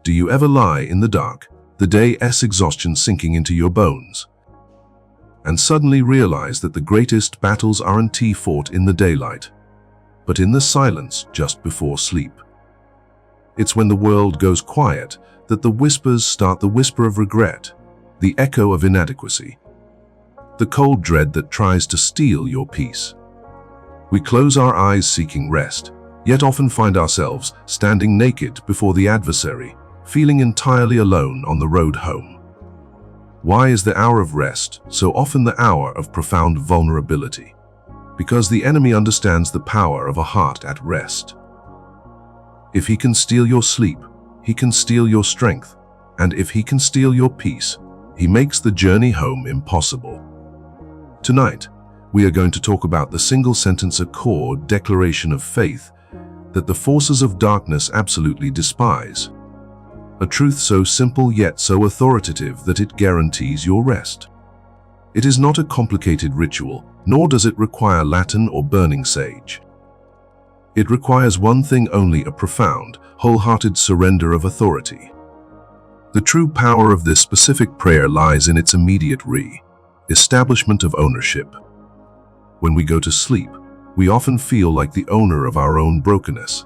Do you ever lie in the dark, the day's exhaustion sinking into your bones, and suddenly realize that the greatest battles aren't fought in the daylight, but in the silence just before sleep? It's when the world goes quiet that the whispers start, the whisper of regret, the echo of inadequacy, the cold dread that tries to steal your peace. We close our eyes seeking rest, yet often find ourselves standing naked before the adversary, feeling entirely alone on the road home. Why is the hour of rest so often the hour of profound vulnerability? Because the enemy understands the power of a heart at rest. If he can steal your sleep, he can steal your strength, and if he can steal your peace, he makes the journey home impossible. Tonight, we are going to talk about the single-sentence accord declaration of faith that the forces of darkness absolutely despise. A truth so simple yet so authoritative that it guarantees your rest. It is not a complicated ritual, nor does it require Latin or burning sage. It requires one thing only: a profound, wholehearted surrender of authority. The true power of this specific prayer lies in its immediate establishment of ownership. When we go to sleep, we often feel like the owner of our own brokenness.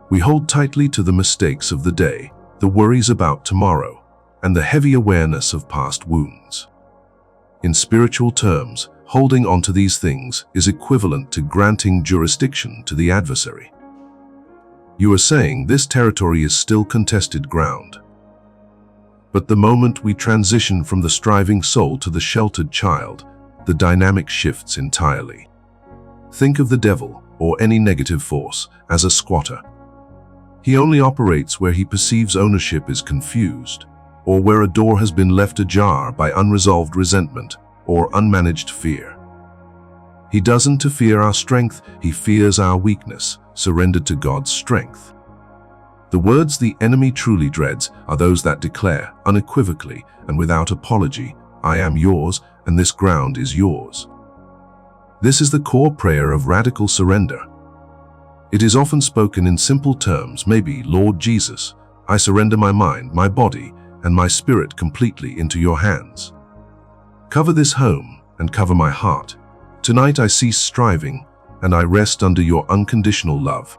We hold tightly to the mistakes of the day, the worries about tomorrow, and the heavy awareness of past wounds. In spiritual terms, holding on to these things is equivalent to granting jurisdiction to the adversary. You are saying this territory is still contested ground. But the moment we transition from the striving soul to the sheltered child, the dynamic shifts entirely. Think of the devil, or any negative force, as a squatter. He only operates where he perceives ownership is confused, or where a door has been left ajar by unresolved resentment or unmanaged fear. He doesn't fear our strength, he fears our weakness, surrendered to God's strength. The words the enemy truly dreads are those that declare, unequivocally and without apology, "I am yours, and this ground is yours." This is the core prayer of radical surrender. It is often spoken in simple terms, maybe, "Lord Jesus, I surrender my mind, my body, and my spirit completely into your hands. Cover this home and cover my heart. Tonight I cease striving, and I rest under your unconditional love."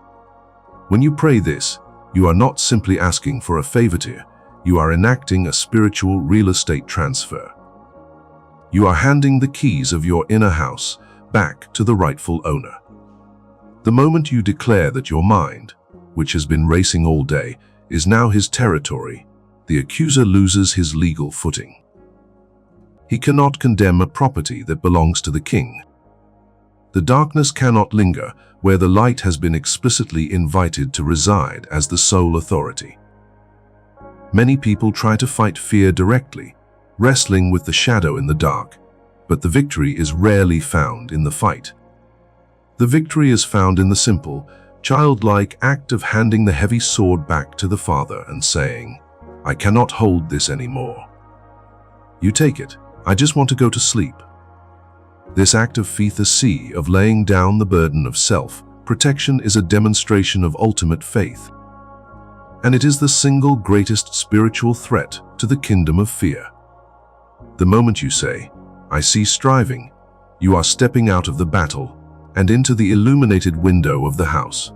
When you pray this, you are not simply asking for a favor, you are enacting a spiritual real estate transfer. You are handing the keys of your inner house back to the rightful owner. The moment you declare that your mind, which has been racing all day, is now his territory, the accuser loses his legal footing. He cannot condemn a property that belongs to the king. The darkness cannot linger where the light has been explicitly invited to reside as the sole authority. Many people try to fight fear directly, wrestling with the shadow in the dark, but the victory is rarely found in the fight. The victory is found in the simple, childlike act of handing the heavy sword back to the Father and saying, "I cannot hold this anymore. You take it, I just want to go to sleep." This act of faith, of laying down the burden of self-protection, is a demonstration of ultimate faith. And it is the single greatest spiritual threat to the kingdom of fear. The moment you say, "I cease striving," you are stepping out of the battle and into the illuminated window of the house.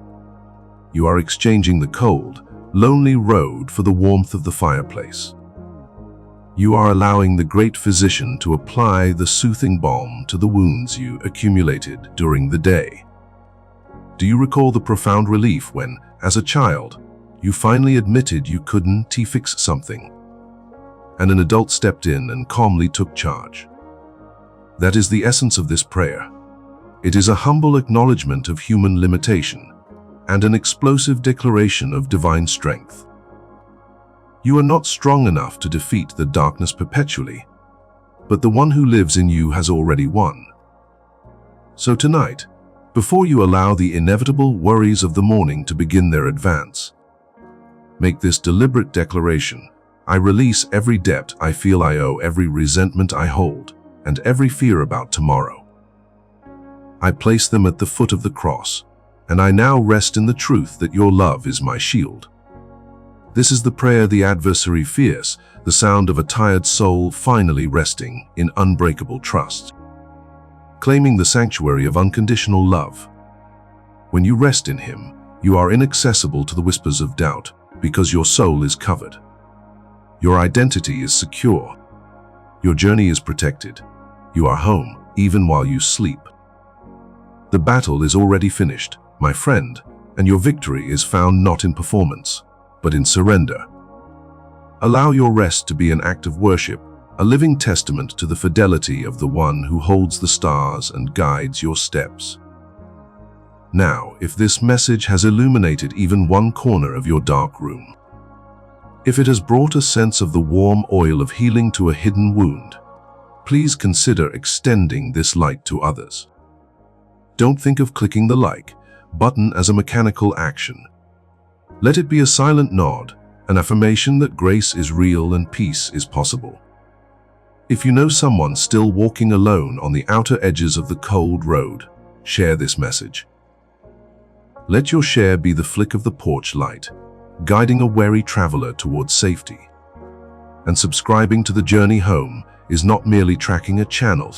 You are exchanging the cold, lonely road for the warmth of the fireplace. You are allowing the great physician to apply the soothing balm to the wounds you accumulated during the day. Do you recall the profound relief when, as a child, you finally admitted you couldn't fix something, and an adult stepped in and calmly took charge? That is the essence of this prayer. It is a humble acknowledgement of human limitation and an explosive declaration of divine strength. You are not strong enough to defeat the darkness perpetually, but the one who lives in you has already won. So tonight, before you allow the inevitable worries of the morning to begin their advance, make this deliberate declaration: "I release every debt I feel I owe, every resentment I hold, and every fear about tomorrow. I place them at the foot of the cross, and I now rest in the truth that your love is my shield." This is the prayer the adversary fears, the sound of a tired soul finally resting in unbreakable trust, claiming the sanctuary of unconditional love. When you rest in him, you are inaccessible to the whispers of doubt because your soul is covered. Your identity is secure. Your journey is protected. You are home, even while you sleep. The battle is already finished, my friend, and your victory is found not in performance, but in surrender. Allow your rest to be an act of worship, a living testament to the fidelity of the one who holds the stars and guides your steps. Now, if this message has illuminated even one corner of your dark room, if it has brought a sense of the warm oil of healing to a hidden wound, please consider extending this light to others. Don't think of clicking the like button as a mechanical action. Let it be a silent nod, an affirmation that grace is real and peace is possible. If you know someone still walking alone on the outer edges of the cold road, share this message. Let your share be the flick of the porch light, guiding a wary traveler towards safety. And subscribing to the journey home is not merely tracking a channel,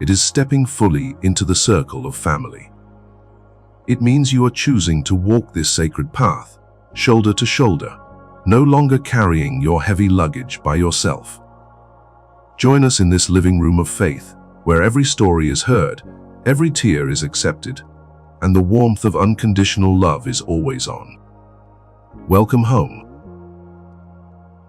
it is stepping fully into the circle of family. It means you are choosing to walk this sacred path, shoulder to shoulder, no longer carrying your heavy luggage by yourself. Join us in this living room of faith, where every story is heard, every tear is accepted, and the warmth of unconditional love is always on. Welcome home.